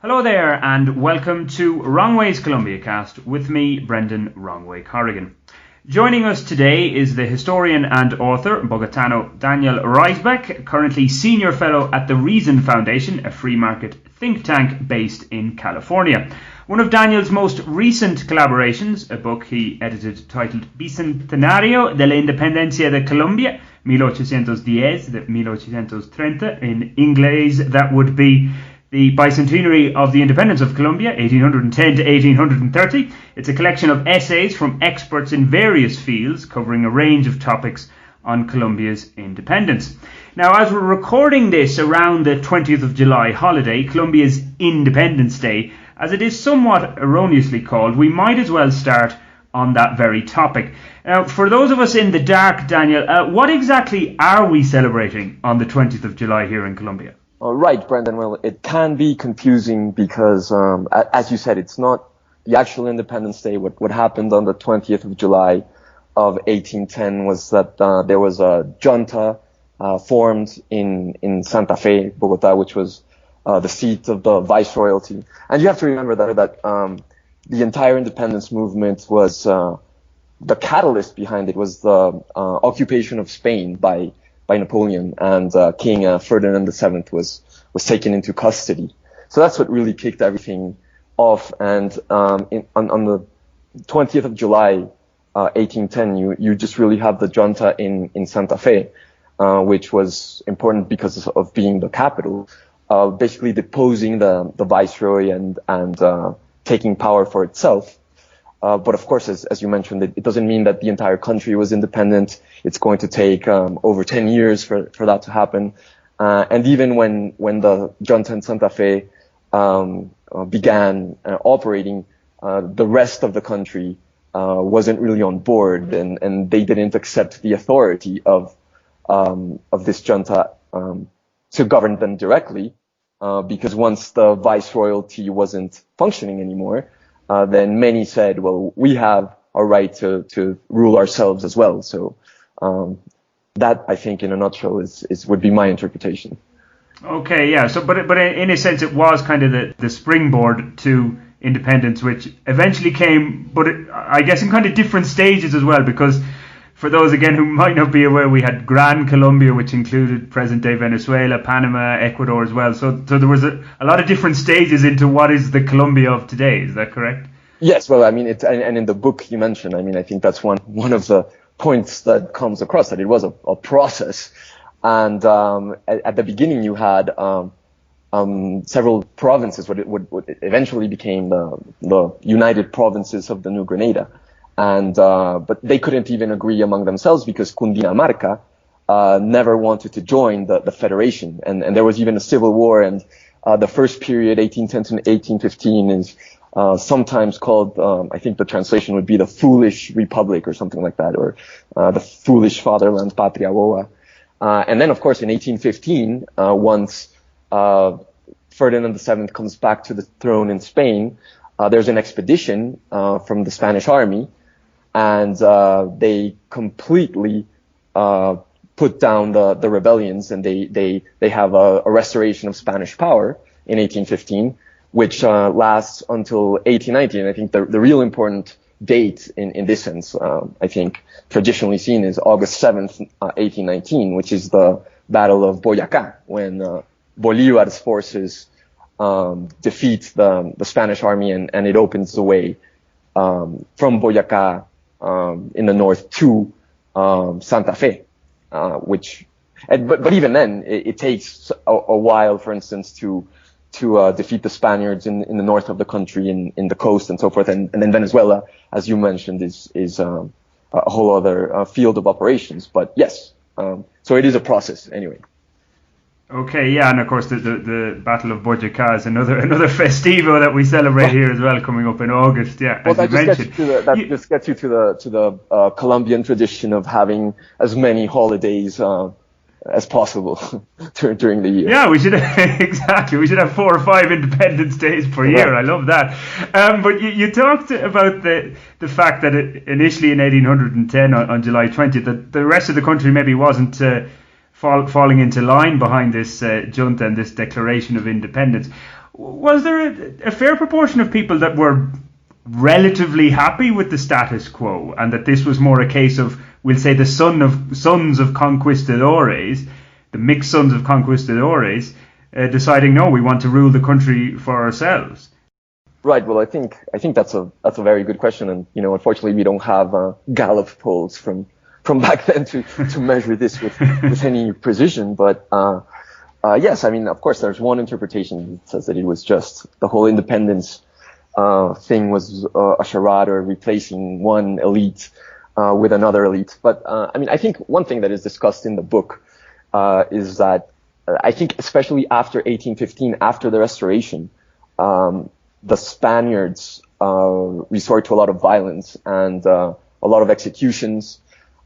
Hello there and welcome to Wrong Ways Colombia Cast with me, Brendan Wrongway Corrigan. Joining us today is the historian and author, Bogotano Daniel Raisbeck, currently Senior Fellow at the Reason Foundation, a free market think tank based in California. One of Daniel's most recent collaborations, a book he edited titled Bicentenario de la Independencia de Colombia, 1810-1830, in Inglés that would be the Bicentenary of the Independence of Colombia, 1810 to 1830. It's a collection of essays from experts in various fields covering a range of topics on Colombia's independence. Now, as we're recording this around the 20th of July holiday, Colombia's Independence Day, as it is somewhat erroneously called, we might as well start on that very topic. Now, for those of us in the dark, Daniel, what exactly are we celebrating on the 20th of July here in Colombia? Right, Brendan. Well, it can be confusing because, as you said, it's not the actual Independence Day. What happened on the 20th of July of 1810 was that there was a junta formed in Santa Fe, Bogota, which was the seat of the viceroyalty. And you have to remember that the entire independence movement was the catalyst behind it was the occupation of Spain by Napoleon, and King Ferdinand VII was taken into custody. So that's what really kicked everything off. And on the 20th of July, 1810, you just really have the junta in Santa Fe, which was important because of being the capital, basically deposing the viceroy and taking power for itself. But of course, as you mentioned, it doesn't mean that the entire country was independent. It's going to take over 10 years for that to happen. And even when the junta in Santa Fe began operating, the rest of the country wasn't really on board, and they didn't accept the authority of this junta to govern them directly, because once the viceroyalty wasn't functioning anymore, then many said, well, we have a right to rule ourselves as well. So that, I think, in a nutshell, would be my interpretation. Okay, yeah. So, but in a sense, it was kind of the springboard to independence, which eventually came, but I guess in kind of different stages as well, because for those, again, who might not be aware, we had Gran Colombia, which included present-day Venezuela, Panama, Ecuador as well. So there was a lot of different stages into what is the Colombia of today. Is that correct? Yes. Well, I mean, and in the book you mentioned, I mean, I think that's one of the points that comes across, that it was a process. And at the beginning, you had several provinces, what eventually became the United Provinces of the New Granada. And but they couldn't even agree among themselves because Cundinamarca never wanted to join the federation, and there was even a civil war. And the first period, 1810 to 1815, is sometimes called, I think the translation would be the Foolish Republic or something like that, or the Foolish Fatherland, Patria Boa. And then, of course, in 1815, once Ferdinand VII comes back to the throne in Spain, there's an expedition from the Spanish army, and they completely put down the rebellions, and they have a restoration of Spanish power in 1815, which lasts until 1819. I think the real important date in this sense, I think traditionally seen, is August 7th, 1819, which is the Battle of Boyacá, when Bolívar's forces defeat the Spanish army, and it opens the way from Boyacá in the north to Santa Fe, but even then it takes a while, for instance, to defeat the Spaniards in the north of the country, in the coast and so forth, and then Venezuela, as you mentioned, is a whole other field of operations. But yes, so it is a process anyway. Okay, yeah, and of course the Battle of Boyacá is another festivo that we celebrate here as well, coming up in August. Yeah, well, that just gets you to the Colombian tradition of having as many holidays as possible during the year. Yeah, we should exactly. We should have 4 or 5 Independence Days per year. Right. I love that. But you talked about the fact that initially in 1810 on July 20th, that the rest of the country maybe wasn't falling into line behind this junta and this declaration of independence. Was there a fair proportion of people that were relatively happy with the status quo, and that this was more a case of, we'll say, the sons of conquistadores, the mixed sons of conquistadores, deciding, no, we want to rule the country for ourselves? Right. Well, I think that's a very good question, and unfortunately, we don't have Gallup polls from back then to measure this with any precision. But yes, I mean, of course, there's one interpretation that says that it was just the whole independence thing was a charade, or replacing one elite with another elite. But I mean, I think one thing that is discussed in the book is that I think, especially after 1815, after the Restoration, the Spaniards resort to a lot of violence and a lot of executions.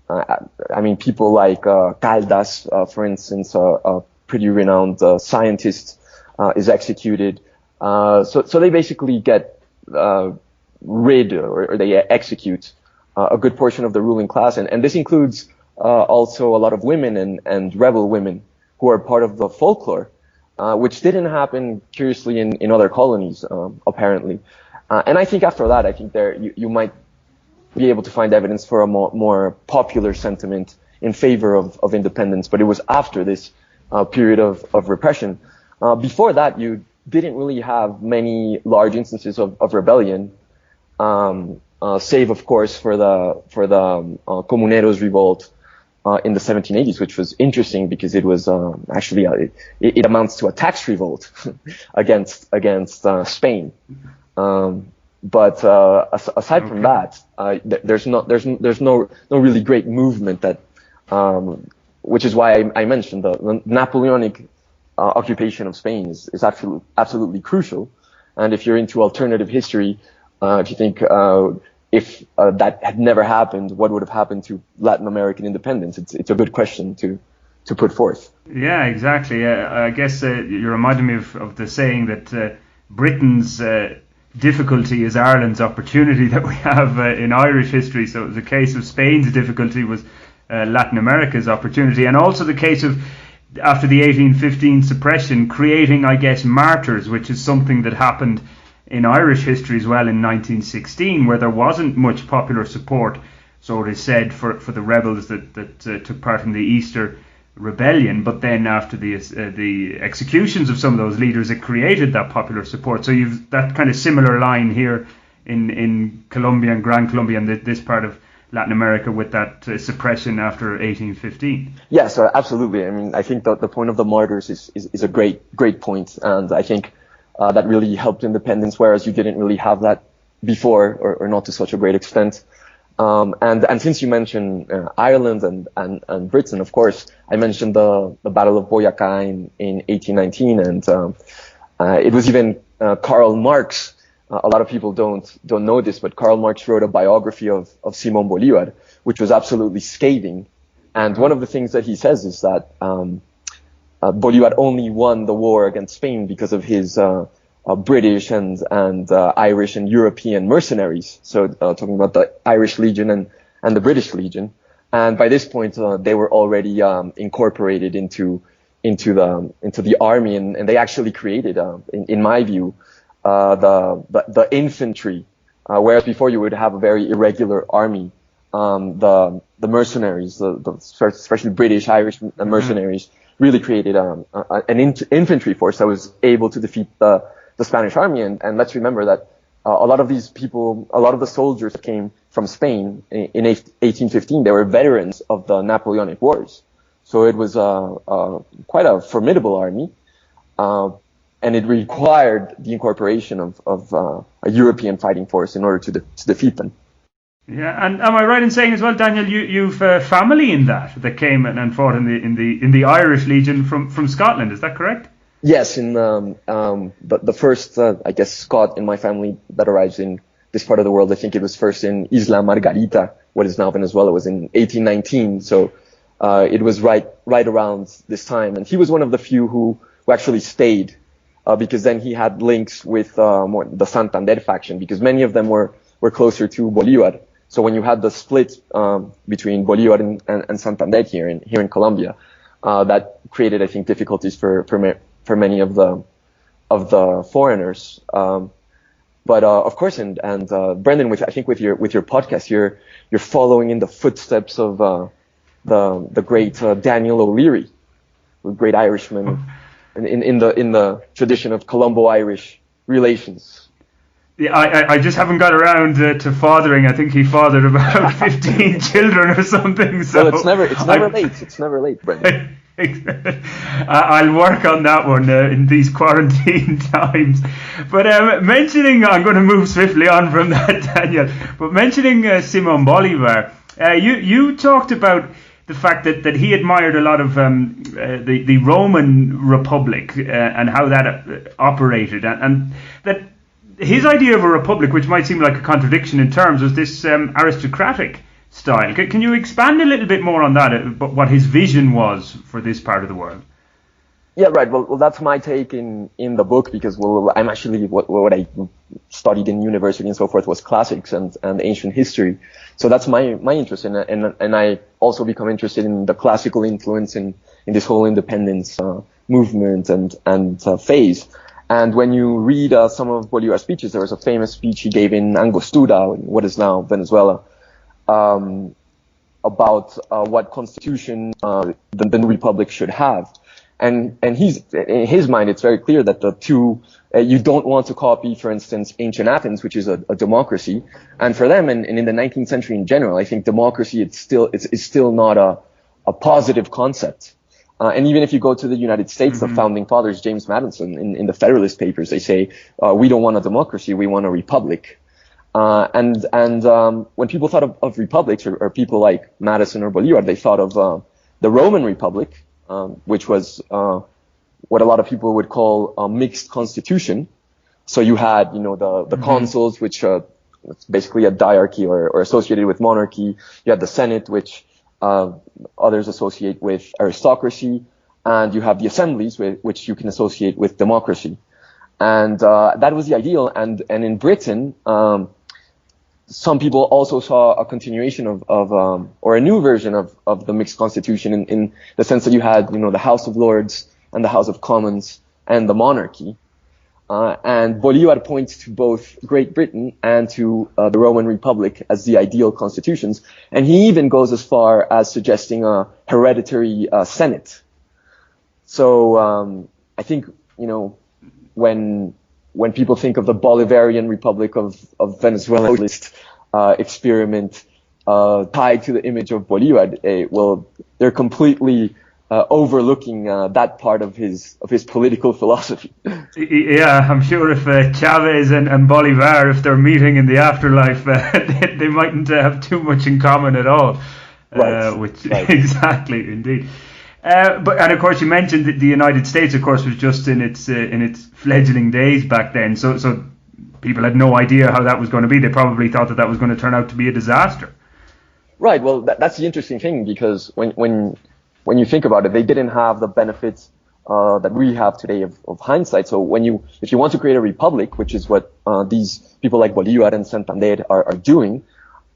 I mean, people like Caldas, for instance, a pretty renowned scientist, is executed. So they basically get rid, or they execute a good portion of the ruling class, and this includes also a lot of women and rebel women who are part of the folklore, which didn't happen, curiously, in other colonies, apparently. And I think after that, I think you might be able to find evidence for a more popular sentiment in favor of independence, but it was after this period of repression. Before that, you didn't really have many large instances of rebellion, save, of course, for the Comuneros revolt in the 1780s, which was interesting because it was actually it amounts to a tax revolt against Spain. But aside from that, there's no really great movement that, which is why I mentioned the Napoleonic occupation of Spain is absolutely crucial. And if you're into alternative history, if you think if that had never happened, what would have happened to Latin American independence? It's a good question to put forth. Yeah, exactly. I guess you reminded me of the saying that Britain's difficulty is Ireland's opportunity that we have in Irish history. So it was a case of Spain's difficulty was Latin America's opportunity, and also the case of, after the 1815 suppression, creating, I guess, martyrs, which is something that happened in Irish history as well in 1916, where there wasn't much popular support, so it is said, for the rebels that took part in the Easter Rebellion. But then after the executions of some of those leaders, it created that popular support. So you've that kind of similar line here in Colombia and Gran Colombia and this part of Latin America with that suppression after 1815. Yes, absolutely. I mean, I think the point of the martyrs is a great point, and I think that really helped independence, whereas you didn't really have that before, or not to such a great extent. And since you mentioned Ireland and Britain, of course, I mentioned the Battle of Boyacá in 1819, and it was even Karl Marx. A lot of people don't know this, but Karl Marx wrote a biography of Simón Bolívar, which was absolutely scathing. And one of the things that he says is that Bolívar only won the war against Spain because of his British and Irish and European mercenaries. So talking about the Irish Legion and the British Legion. And by this point, they were already incorporated into the army, and they actually created, in my view, the infantry, whereas before you would have a very irregular army. The mercenaries, especially British, Irish mercenaries, really created an infantry force that was able to defeat the Spanish army. And let's remember that a lot of these people, a lot of the soldiers that came from Spain in 1815, they were veterans of the Napoleonic Wars. So it was quite a formidable army. And it required the incorporation of a European fighting force in order to defeat them. Yeah, and am I right in saying as well, Daniel, you've family in that came and fought in the Irish Legion from Scotland? Is that correct? Yes, in the first I guess Scot in my family that arrives in this part of the world, I think it was first in Isla Margarita, what is now Venezuela, was in 1819. So it was right around this time, and he was one of the few who actually stayed. Because then he had links with the Santander faction, because many of them were closer to Bolívar. So when you had the split between Bolívar and Santander here in Colombia, that created, I think, difficulties for many of the the foreigners. But of course, and Brendan, I think with your podcast, you're following in the footsteps of the great Daniel O'Leary, the great Irishman, in the tradition of Colombo-Irish relations. Yeah, I just haven't got around to fathering. I think he fathered about 15 children or something. So well, it's never late. It's never late, Brendan. I'll work on that one in these quarantine times. But I'm going to move swiftly on from that, Daniel. But mentioning Simón Bolívar, you talked about the fact that he admired a lot of the Roman Republic and how that operated, and that his idea of a republic, which might seem like a contradiction in terms, was this aristocratic style. Can you expand a little bit more on that, what his vision was for this part of the world? Yeah, right. Well, that's my take in the book, because I'm actually what I studied in university and so forth was classics and ancient history. So that's my interest in it, and I also become interested in the classical influence in this whole independence movement and phase. And when you read some of Bolivar's speeches, there was a famous speech he gave in Angostura, in what is now Venezuela, about what constitution the new republic should have. And he's, in his mind, it's very clear that the two, you don't want to copy, for instance, ancient Athens, which is a democracy. And for them, and in the 19th century in general, I think democracy is still not a positive concept. And even if you go to the United States, the founding fathers, James Madison, in the Federalist Papers, they say, we don't want a democracy, we want a republic. And when people thought of republics, or people like Madison or Bolivar, they thought of the Roman Republic, which was what a lot of people would call a mixed constitution. So you had, the consuls, which was basically a diarchy or associated with monarchy. You had the Senate, which others associate with aristocracy, and you have the assemblies, which you can associate with democracy. And that was the ideal. And in Britain, some people also saw a continuation of or a new version of the mixed constitution in the sense that you had, the House of Lords and the House of Commons and the monarchy. And Bolívar points to both Great Britain and to the Roman Republic as the ideal constitutions. And he even goes as far as suggesting a hereditary Senate. So I think, when people think of the Bolivarian Republic of Venezuela experiment tied to the image of Bolívar, they're completely overlooking that part of his political philosophy. Yeah, I'm sure if Chavez and Bolivar, if they're meeting in the afterlife, they mightn't have too much in common at all. Right. Exactly, indeed. And of course, you mentioned that the United States, of course, was just in its fledgling days back then. So people had no idea how that was going to be. They probably thought that was going to turn out to be a disaster. Right. Well, that's the interesting thing, because when you think about it, they didn't have the benefits that we have today of hindsight. So if you want to create a republic, which is what these people like Bolívar and Santander are doing,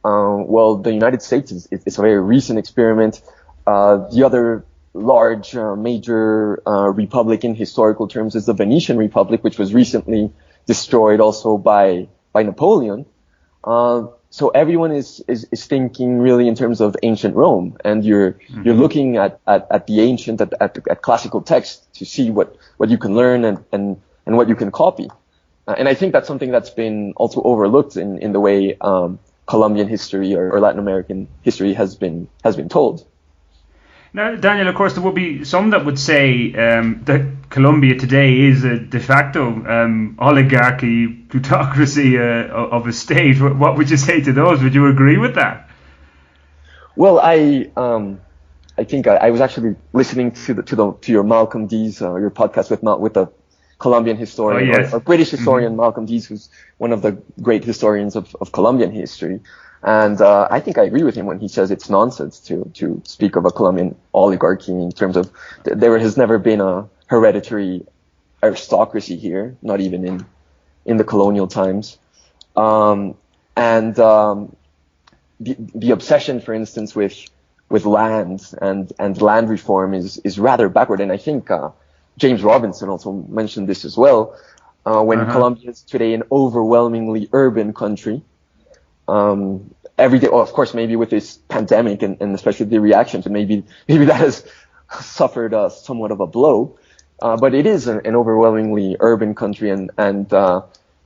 the United States is a very recent experiment. The other large major republic in historical terms is the Venetian Republic, which was recently destroyed also by Napoleon. So everyone is thinking really in terms of ancient Rome, and you're looking at the ancient at classical text to see what you can learn and what you can copy. And I think that's something that's been also overlooked in the way Colombian history or Latin American history has been told. Now, Daniel, of course, there would be some that would say that Colombia today is a de facto oligarchy, plutocracy of a state. What would you say to those? Would you agree with that? Well, I think I was actually listening to your Malcolm Dees, your podcast with the Colombian historian or British historian Malcolm Dees, who's one of the great historians of Colombian history. And I think I agree with him when he says it's nonsense to speak of a Colombian oligarchy in terms of there has never been a hereditary aristocracy here, not even in the colonial times. And the obsession, for instance, with land and land reform is rather backward. And I think James Robinson also mentioned this as well. When Colombia is today an overwhelmingly urban country, every day, of course, maybe with this pandemic and especially the reaction to maybe that has suffered somewhat of a blow. But it is an overwhelmingly urban country, and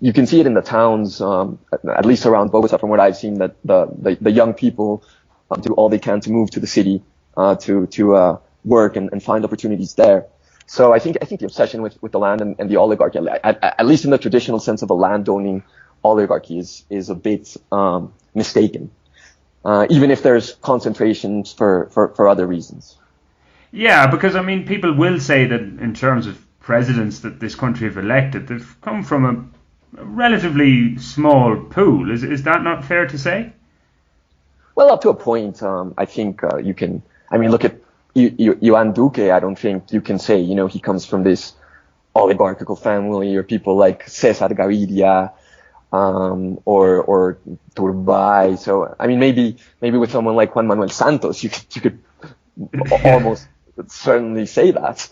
you can see it in the towns, at least around Bogota, from what I've seen, that the young people do all they can to move to the city, to work and find opportunities there. So I think the obsession with the land and the oligarchy, at least in the traditional sense of a landowning oligarchy, is a bit mistaken, even if there's concentrations for other reasons. Yeah, because I mean, people will say that in terms of presidents that this country have elected, they've come from a relatively small pool. Is that not fair to say? Well, up to a point, I think you can. I mean, look at Iván Duque. I don't think you can say, he comes from this oligarchical family, or people like César Gaviria, or Turbay. So, I mean, maybe with someone like Juan Manuel Santos, you could almost certainly say that.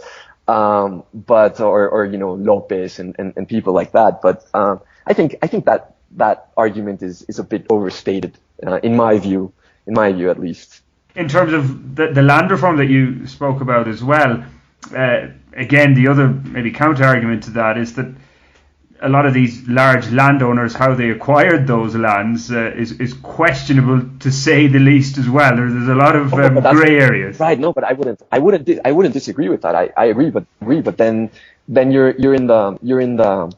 But Lopez and people like that. But I think that argument is a bit overstated, in my view at least. In terms of the land reform that you spoke about as well, again, the other maybe counter argument to that is that a lot of these large landowners, how they acquired those lands is questionable, to say the least, as well. There's a lot of grey areas. Right. No, but I wouldn't disagree with that. I agree, but then you're in the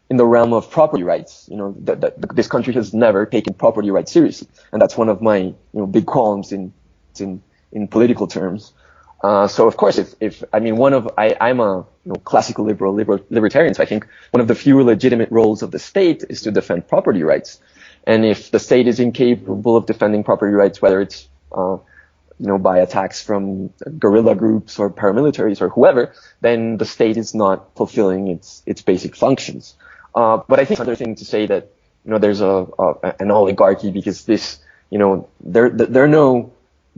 realm of property rights. This country has never taken property rights seriously, and that's one of my big qualms in political terms. So of course, I'm a classical libertarian. So I think one of the few legitimate roles of the state is to defend property rights. And if the state is incapable of defending property rights, whether it's by attacks from guerrilla groups or paramilitaries or whoever, then the state is not fulfilling its basic functions. But I think another thing to say that there's an oligarchy because this there are no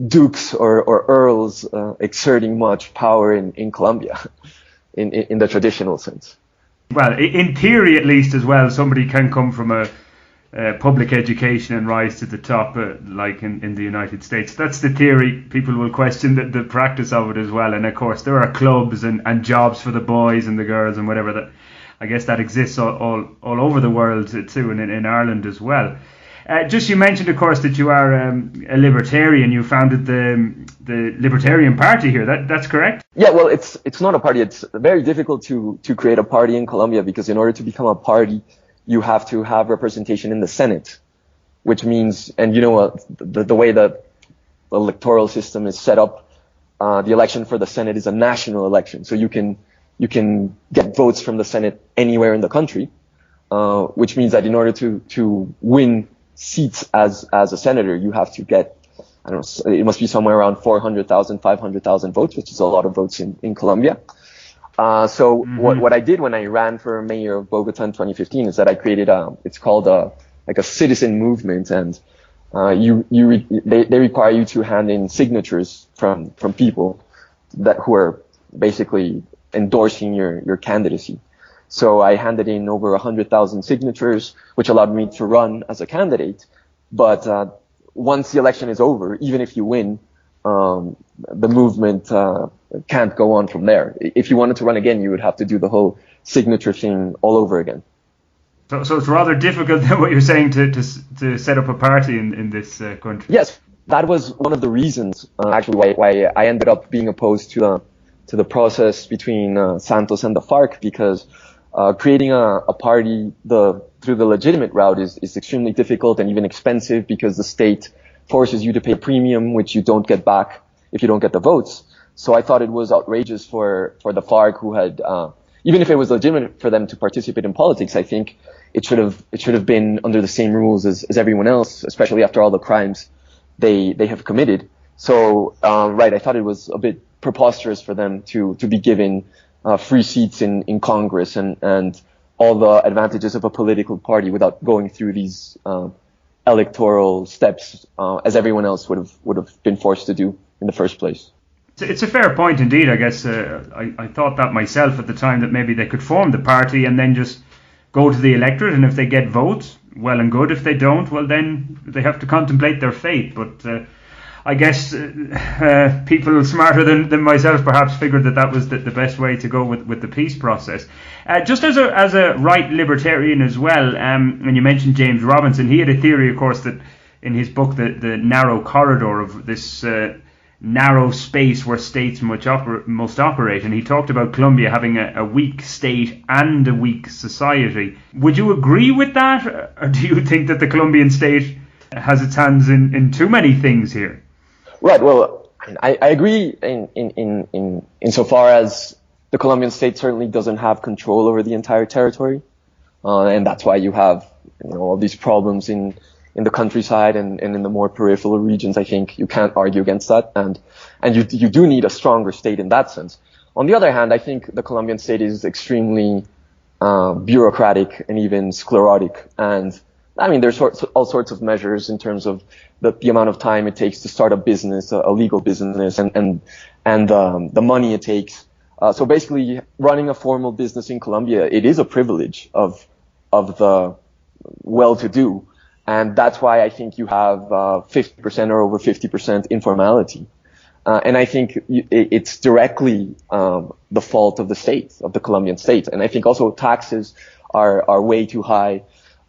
dukes or earls exerting much power in Colombia in the traditional sense. Well, in theory at least as well, somebody can come from a public education and rise to the top, like in the United States. That's the theory. People will question the practice of it as well. And of course there are clubs and jobs for the boys and the girls and whatever that. I guess that exists all over the world too, and in Ireland as well. Just you mentioned, of course, that you are a libertarian. You founded the Libertarian Party here. That's correct? Yeah, well, it's not a party. It's very difficult to create a party in Colombia because in order to become a party, you have to have representation in the Senate, which means, and the way the electoral system is set up, the election for the Senate is a national election. So you can get votes from the Senate anywhere in the country, which means that in order to win seats as a senator, you have to get, I don't know, it must be somewhere around 400,000, 500,000 votes, which is a lot of votes in Colombia. What I did when I ran for mayor of Bogota in 2015 is that I created it's called a citizen movement, and they require you to hand in signatures from people who are basically endorsing your candidacy. So I handed in over 100,000 signatures, which allowed me to run as a candidate. But once the election is over, even if you win, the movement can't go on from there. If you wanted to run again, you would have to do the whole signature thing all over again. So it's rather difficult than what you're saying to set up a party in this country. Yes, that was one of the reasons actually why I ended up being opposed to the process between Santos and the FARC, because creating a party through the legitimate route is extremely difficult and even expensive, because the state forces you to pay a premium, which you don't get back if you don't get the votes. So I thought it was outrageous for the FARC, who had, even if it was legitimate for them to participate in politics, I think it should have been under the same rules as everyone else, especially after all the crimes they have committed. So, I thought it was a bit preposterous for them to be given free seats in Congress and all the advantages of a political party without going through these electoral steps as everyone else would have been forced to do in the first place. It's a fair point indeed. I guess I thought that myself at the time, that maybe they could form the party and then just go to the electorate, and if they get votes, well and good. If they don't, well, then they have to contemplate their fate. But I guess people smarter than myself perhaps figured that was the best way to go with the peace process. Just as a right libertarian as well, and you mentioned James Robinson, he had a theory, of course, that in his book, the narrow corridor of this narrow space where states must operate, and he talked about Colombia having a weak state and a weak society. Would you agree with that, or do you think that the Colombian state has its hands in too many things here? Right. Well, I agree in insofar as the Colombian state certainly doesn't have control over the entire territory, and that's why you have all these problems in the countryside and in the more peripheral regions. I think you can't argue against that, and you do need a stronger state in that sense. On the other hand, I think the Colombian state is extremely bureaucratic and even sclerotic, and I mean there's all sorts of measures in terms of the amount of time it takes to start a business, a legal business, and the money it takes. So basically, running a formal business in Colombia, it is a privilege of the well-to-do. And that's why I think you have 50% or over 50% informality. And I think it's directly the fault of the state, of the Colombian state. And I think also taxes are way too high.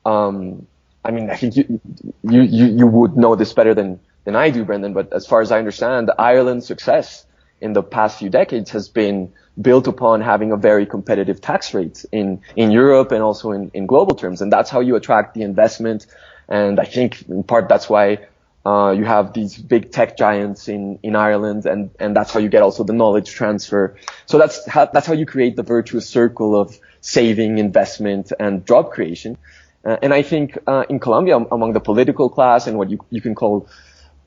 I mean, I think you would know this better than I do, Brendan, but as far as I understand, Ireland's success in the past few decades has been built upon having a very competitive tax rate in Europe and also in global terms. And that's how you attract the investment. And I think in part that's why you have these big tech giants in Ireland, and that's how you get also the knowledge transfer. So that's how you create the virtuous circle of saving, investment, and job creation. And I think in Colombia, among the political class and what you can call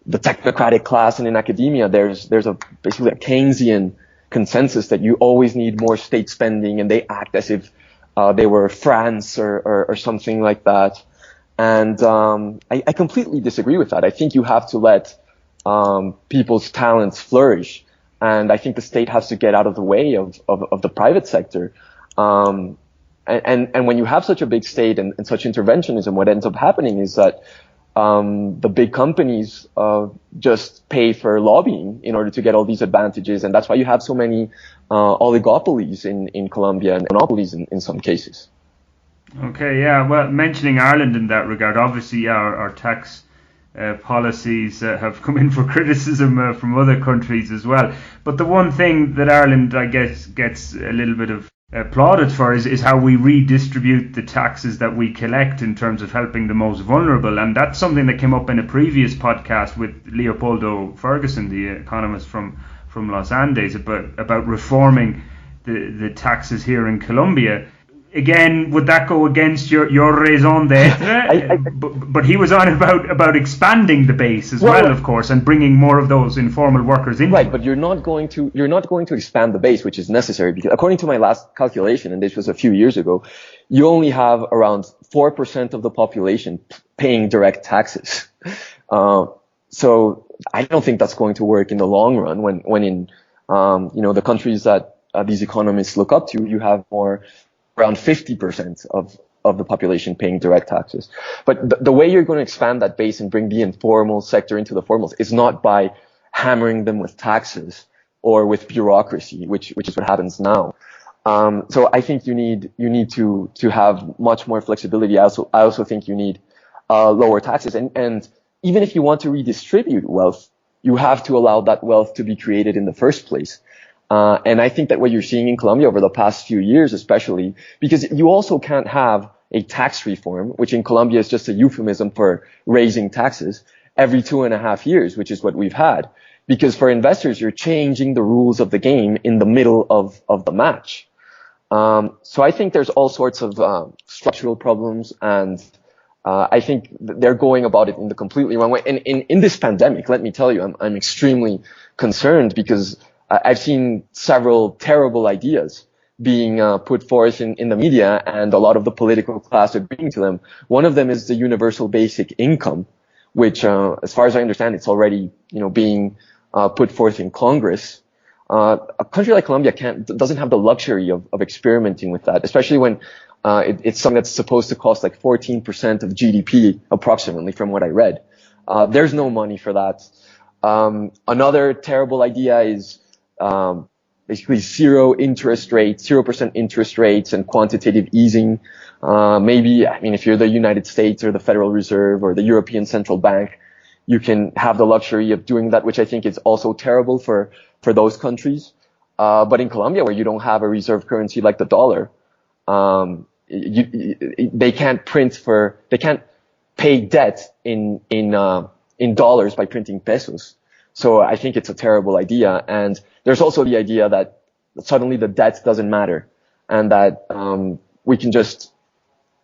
the technocratic class and in academia, there's basically a Keynesian consensus that you always need more state spending, and they act as if they were France or something like that. And I completely disagree with that. I think you have to let people's talents flourish, and I think the state has to get out of the way of the private sector. And when you have such a big state and such interventionism, what ends up happening is that the big companies just pay for lobbying in order to get all these advantages, and that's why you have so many oligopolies in Colombia and monopolies in some cases. Okay, yeah. Well, mentioning Ireland in that regard, obviously our tax policies have come in for criticism from other countries as well. But the one thing that Ireland, I guess, gets a little bit of plaudits for is how we redistribute the taxes that we collect in terms of helping the most vulnerable. And that's something that came up in a previous podcast with Leopoldo Ferguson, the economist from Los Andes, about reforming the taxes here in Colombia. Again, would that go against your raison d'etre? But he was on about expanding the base as well, of course, and bringing more of those informal workers in. Right, but you're not going to expand the base, which is necessary, because according to my last calculation, and this was a few years ago, you only have around 4% of the population paying direct taxes. So I don't think that's going to work in the long run. When in the countries that these economists look up to, you have around 50% of the population paying direct taxes. But the way you're going to expand that base and bring the informal sector into the formals is not by hammering them with taxes or with bureaucracy, which is what happens now. So I think you need to have much more flexibility. I also think you need lower taxes, and even if you want to redistribute wealth, you have to allow that wealth to be created in the first place. And I think that what you're seeing in Colombia over the past few years, especially, because you also can't have a tax reform, which in Colombia is just a euphemism for raising taxes, every 2.5 years, which is what we've had. Because for investors, you're changing the rules of the game in the middle of the match. So I think there's all sorts of structural problems, and I think they're going about it in the completely wrong way. And in this pandemic, let me tell you, I'm extremely concerned, because I've seen several terrible ideas being put forth in the media, and a lot of the political class agreeing to them. One of them is the universal basic income, which, as far as I understand, it's already being put forth in Congress. A country like Colombia doesn't have the luxury of experimenting with that, especially when it's something that's supposed to cost like 14% of GDP approximately, from what I read. There's no money for that. Another terrible idea is basically 0% interest rates and quantitative easing. Maybe, I mean, if you're the United States or the Federal Reserve or the European Central Bank, you can have the luxury of doing that, which I think is also terrible for those countries. But in Colombia, where you don't have a reserve currency like the dollar, they can't pay debt in dollars by printing pesos. So I think it's a terrible idea. And there's also the idea that suddenly the debt doesn't matter, and that we can just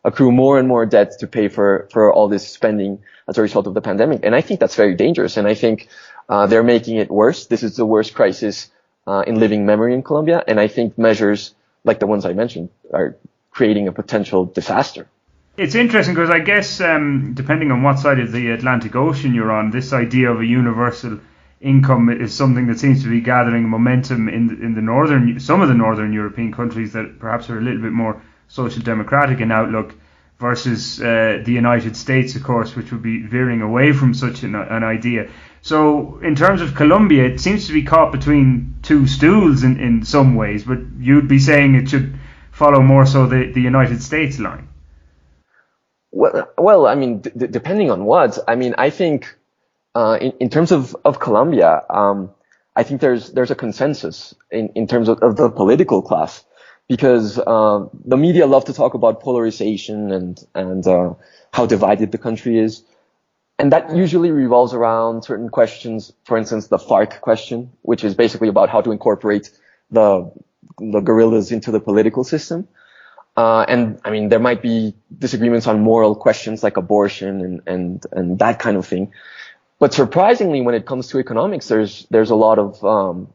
accrue more and more debt to pay for all this spending as a result of the pandemic. And I think that's very dangerous. And I think they're making it worse. This is the worst crisis in living memory in Colombia. And I think measures like the ones I mentioned are creating a potential disaster. It's interesting because I guess depending on what side of the Atlantic Ocean you're on, this idea of a universal income is something that seems to be gathering momentum in some of the northern European countries that perhaps are a little bit more social democratic in outlook, versus the United States, of course, which would be veering away from such an idea. So in terms of Colombia, it seems to be caught between two stools in some ways, but you'd be saying it should follow more so the United States line. Well, I mean, depending on what, I mean, I think in terms of Colombia, I think there's a consensus in terms of the political class, because the media love to talk about polarization and how divided the country is. And that usually revolves around certain questions, for instance, the FARC question, which is basically about how to incorporate the guerrillas into the political system. And I mean, there might be disagreements on moral questions like abortion and that kind of thing. But surprisingly, when it comes to economics, there's a lot of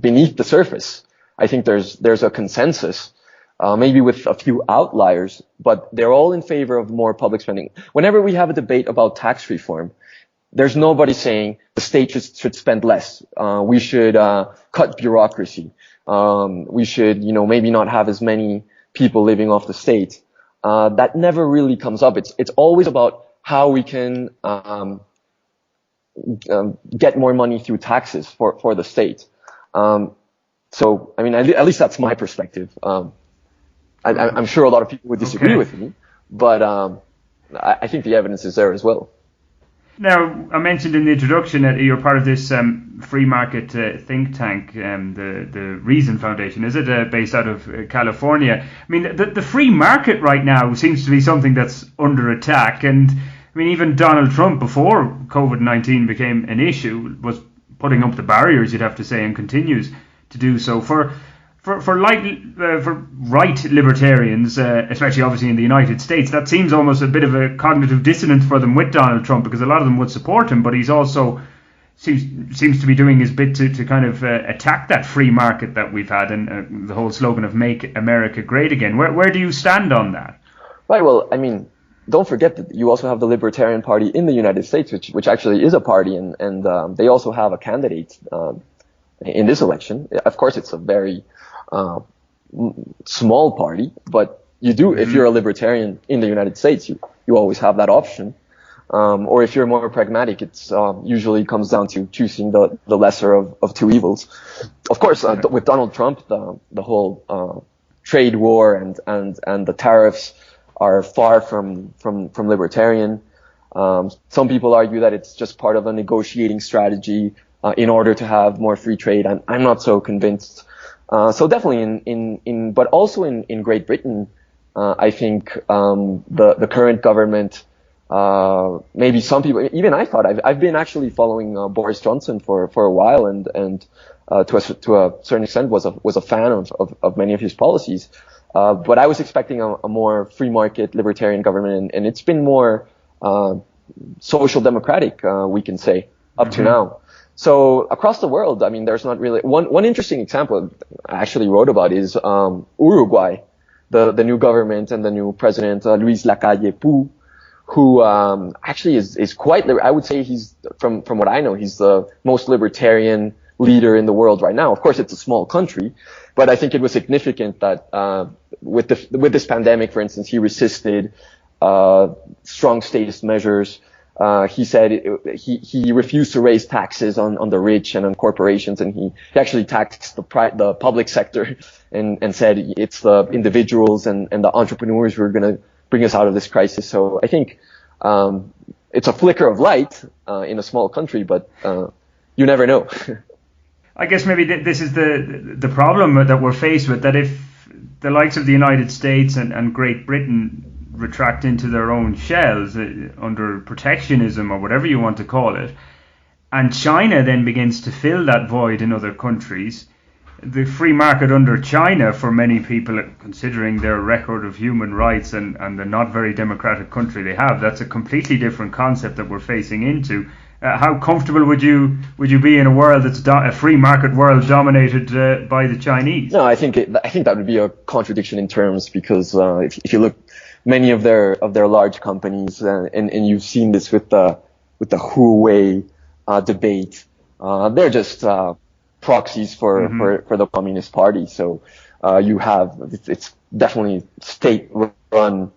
beneath the surface. I think there's a consensus, maybe with a few outliers, but they're all in favor of more public spending. Whenever we have a debate about tax reform, there's nobody saying the state should spend less. We should cut bureaucracy. We should, maybe not have as many people living off the state. That never really comes up. It's always about how we can get more money through taxes for the state. So, I mean, at least that's my perspective. I'm sure a lot of people would disagree with me, but I think the evidence is there as well. Now, I mentioned in the introduction that you're part of this free market think tank, the Reason Foundation, is it, based out of California? I mean, the free market right now seems to be something that's under attack. And, I mean, even Donald Trump, before COVID-19 became an issue, was putting up the barriers, you'd have to say, and continues to do so. For right libertarians, especially obviously in the United States, that seems almost a bit of a cognitive dissonance for them with Donald Trump, because a lot of them would support him, but he's also seems to be doing his bit to kind of attack that free market that we've had, and the whole slogan of "Make America Great Again." Where do you stand on that? Right. Well, I mean, don't forget that you also have the Libertarian Party in the United States, which actually is a party, and they also have a candidate in this election. Of course, it's a very small party, but you do, if you're a libertarian in the United States, you always have that option. Or if you're more pragmatic, it's usually comes down to choosing the lesser of two evils. Of course, with Donald Trump, the whole trade war and the tariffs are far from libertarian. Some people argue that it's just part of a negotiating strategy in order to have more free trade. I'm not so convinced. So definitely but also in Great Britain, I think the current government, maybe some people, even I thought, I've been actually following Boris Johnson for a while, and to a certain extent was a fan of many of his policies. But I was expecting a more free market libertarian government, and it's been more social democratic, we can say, up to now. So across the world, I mean, there's not really one interesting example I actually wrote about is Uruguay, the new government and the new president, Luis Lacalle, who actually is quite, I would say he's, from what I know, he's the most libertarian leader in the world right now. Of course, it's a small country, but I think it was significant that with this pandemic, for instance, he resisted strong statist measures. He said he refused to raise taxes on the rich and on corporations, and he actually taxed the public sector and said it's the individuals and the entrepreneurs who are going to bring us out of this crisis. So I think it's a flicker of light in a small country, but you never know. I guess maybe this is the problem that we're faced with, that if the likes of the United States and Great Britain retract into their own shells under protectionism or whatever you want to call it, and China then begins to fill that void in other countries, the free market under China, for many people, considering their record of human rights and the not very democratic country they have, that's a completely different concept that we're facing into. How comfortable would you be in a world that's a free market world dominated by the Chinese? No, I think that would be a contradiction in terms, because if you look, many of their large companies, and you've seen this with the Huawei debate, they're just proxies for the Communist Party. So it's definitely state-run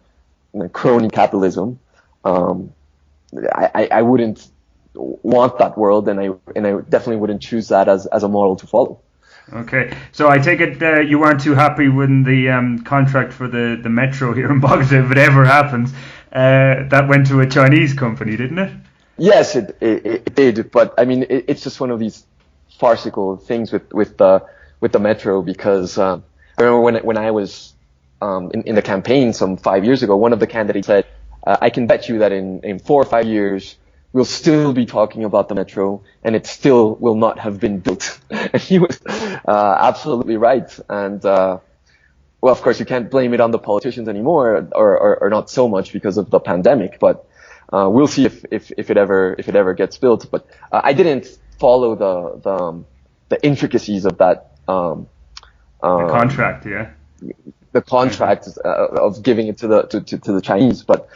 crony capitalism. I wouldn't want that world, and I definitely wouldn't choose that as a model to follow. Okay, so I take it you weren't too happy when the contract for the metro here in Bogota, if it ever happens, that went to a Chinese company, didn't it? Yes, it did, but I mean it's just one of these farcical things with the metro, because I remember when I was in the campaign some 5 years ago, one of the candidates said, I can bet you that in 4 or 5 years we'll still be talking about the metro, and it still will not have been built. And he was absolutely right. And well, of course, you can't blame it on the politicians anymore, or not so much because of the pandemic. But we'll see if it ever gets built. But I didn't follow the intricacies of that. The contract, yeah. The contract of giving it to the Chinese, but.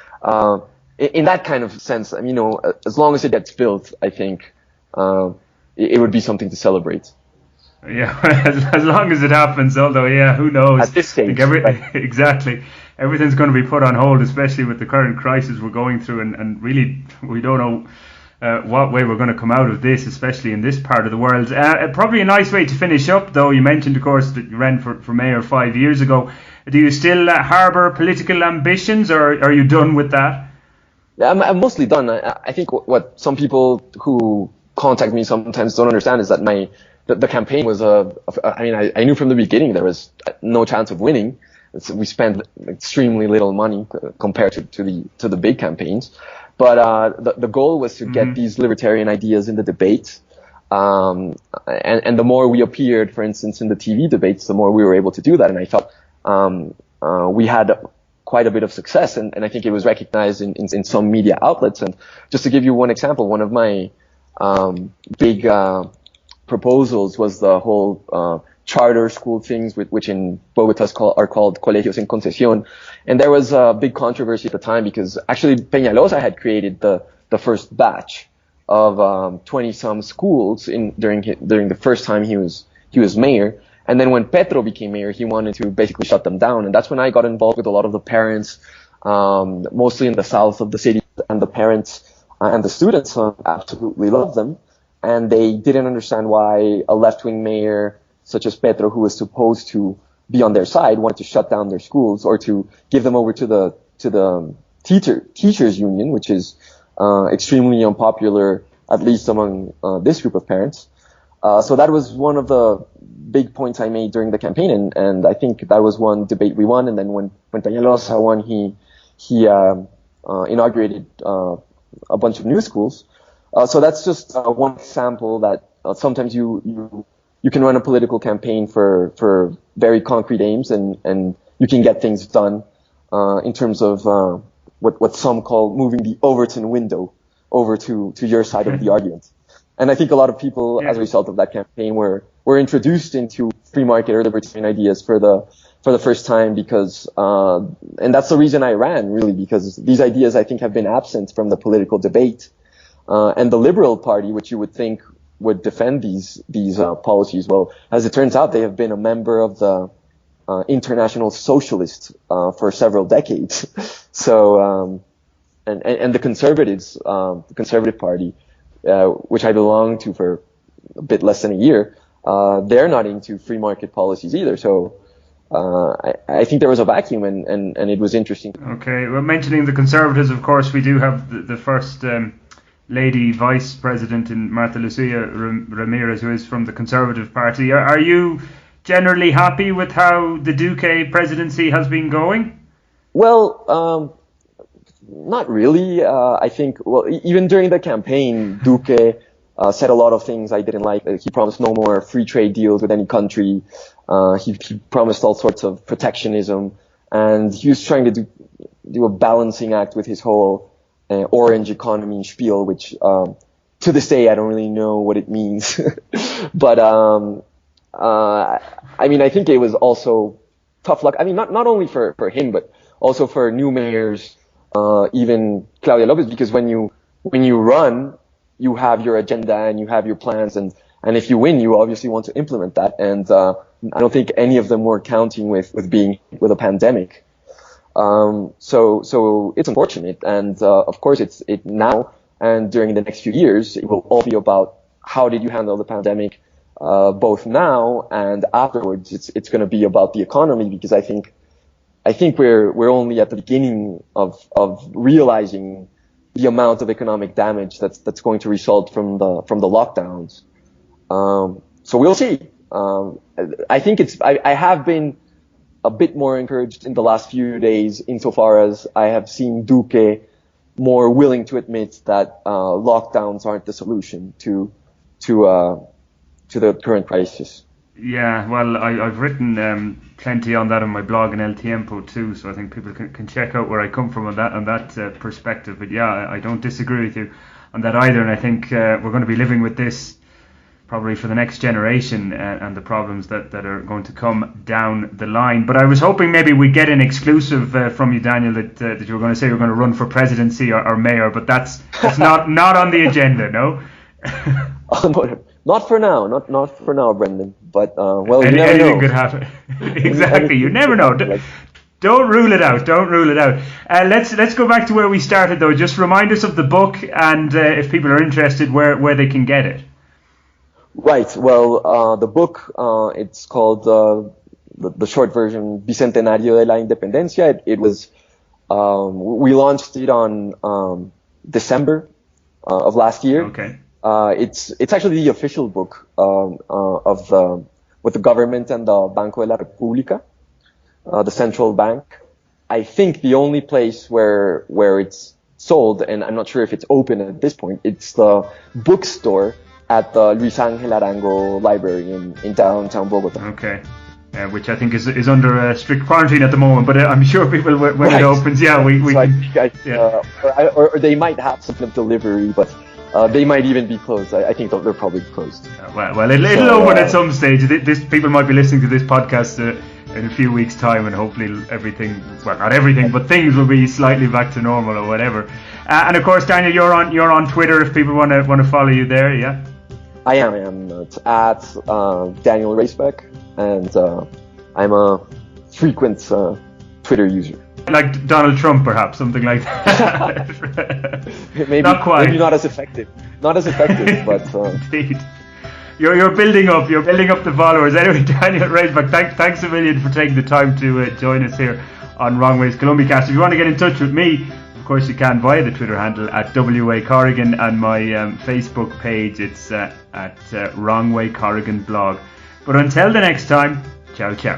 In that kind of sense, I mean, as long as it gets built, I think it would be something to celebrate. Yeah, as long as it happens. Although, yeah, who knows? At this stage, right. Exactly. Everything's going to be put on hold, especially with the current crisis we're going through, and really, we don't know what way we're going to come out of this, especially in this part of the world. Probably a nice way to finish up, though. You mentioned, of course, that you ran for mayor 5 years ago. Do you still harbour political ambitions, or are you done with that? Yeah, I'm mostly done. I think what some people who contact me sometimes don't understand is that the campaign was I knew from the beginning there was no chance of winning. We spent extremely little money compared to the big campaigns, but the goal was to get these libertarian ideas in the debate, and the more we appeared, for instance, in the TV debates, the more we were able to do that. And I felt we had quite a bit of success, and I think it was recognized in some media outlets. And just to give you one example, one of my big proposals was the whole charter school things, which in Bogota are called colegios en concesión. And there was a big controversy at the time, because actually Peñalosa had created the first batch of 20-some schools during the first time he was mayor. And then when Petro became mayor, he wanted to basically shut them down. And that's when I got involved with a lot of the parents, mostly in the south of the city. And the parents and the students absolutely loved them. And they didn't understand why a left-wing mayor such as Petro, who was supposed to be on their side, wanted to shut down their schools or to give them over to the teachers union, which is extremely unpopular, at least among this group of parents. So that was one of the big points I made during the campaign, and I think that was one debate we won. And then when Peñalosa won, he inaugurated a bunch of new schools. So that's just one example that sometimes you can run a political campaign for very concrete aims, and you can get things done in terms of what some call moving the Overton window over to your side of the argument. And I think a lot of people, as a result of that campaign, were introduced into free market or libertarian ideas for the first time, because and that's the reason I ran, really, because these ideas, I think, have been absent from the political debate. And the Liberal Party, which you would think would defend these policies. Well, as it turns out, they have been a member of the International Socialists for several decades. So, and the Conservatives, the Conservative Party, which I belong to for a bit less than a year, they're not into free market policies either. So, I think there was a vacuum, and it was interesting. Okay, well, mentioning the Conservatives, of course, we do have the first lady vice president in Marta Lucía Ramirez, who is from the Conservative Party. Are you generally happy with how the Duque presidency has been going? Well, not really. I think, well, even during the campaign, Duque said a lot of things I didn't like. He promised no more free trade deals with any country. He promised all sorts of protectionism, and he was trying to do a balancing act with his whole orange economy spiel, which to this day I don't really know what it means. But I mean, I think it was also tough luck. I mean, not only for him, but also for new mayors, even Claudia Lopez, because when you run, you have your agenda and you have your plans, and if you win, you obviously want to implement that. And I don't think any of them were counting with a pandemic. So it's unfortunate, and of course it now and during the next few years it will all be about how did you handle the pandemic, both now and afterwards. It's going to be about the economy, because I think we're only at the beginning of realizing the amount of economic damage that's going to result from the lockdowns. So we'll see. I think I have been a bit more encouraged in the last few days, insofar as I have seen Duque more willing to admit that lockdowns aren't the solution to the current crisis. Yeah, well, I've written plenty on that on my blog in El Tiempo too, so I think people can check out where I come from on that perspective. But yeah, I don't disagree with you on that either, and I think we're going to be living with this probably for the next generation, and the problems that are going to come down the line. But I was hoping maybe we'd get an exclusive from you, Daniel, that you were going to say you're going to run for presidency or mayor, but that's not on the agenda, no? Not for now, not for now, Brendan. But well, anything could happen. Exactly, you never know. Don't rule it out. Let's go back to where we started, though. Just remind us of the book, and if people are interested, where they can get it. Right. Well, the book, it's called the short version, Bicentenario de la Independencia. It was we launched it on December of last year. Okay. It's actually the official book with the government and the Banco de la República, the central bank. I think the only place where it's sold, and I'm not sure if it's open at this point, it's the bookstore at the Luis Ángel Arango Library in downtown Bogota. Okay. Which I think is under strict quarantine at the moment, but I'm sure people, when right. It opens, yeah, we so can. Or they might have some kind of delivery, but they might even be closed. I think they're probably closed. Well, it'll open at some stage. People might be listening to this podcast in a few weeks' time, and hopefully everything, well, not everything, but things will be slightly back to normal or whatever. And of course, Daniel, you're on Twitter if people want to follow you there, yeah? I am. It's at Daniel Raisbeck, and I'm a frequent Twitter user. Like Donald Trump, perhaps, something like that. Maybe not quite. Maybe not as effective. But indeed. You're building up the followers. Anyway, Daniel Raisbeck, thanks a million for taking the time to join us here on Wrong Ways Colombia Cast. If you want to get in touch with me, of course you can via the Twitter handle at WA Corrigan, and my Facebook page, it's at Wrong Way Corrigan blog. But until the next time, ciao ciao.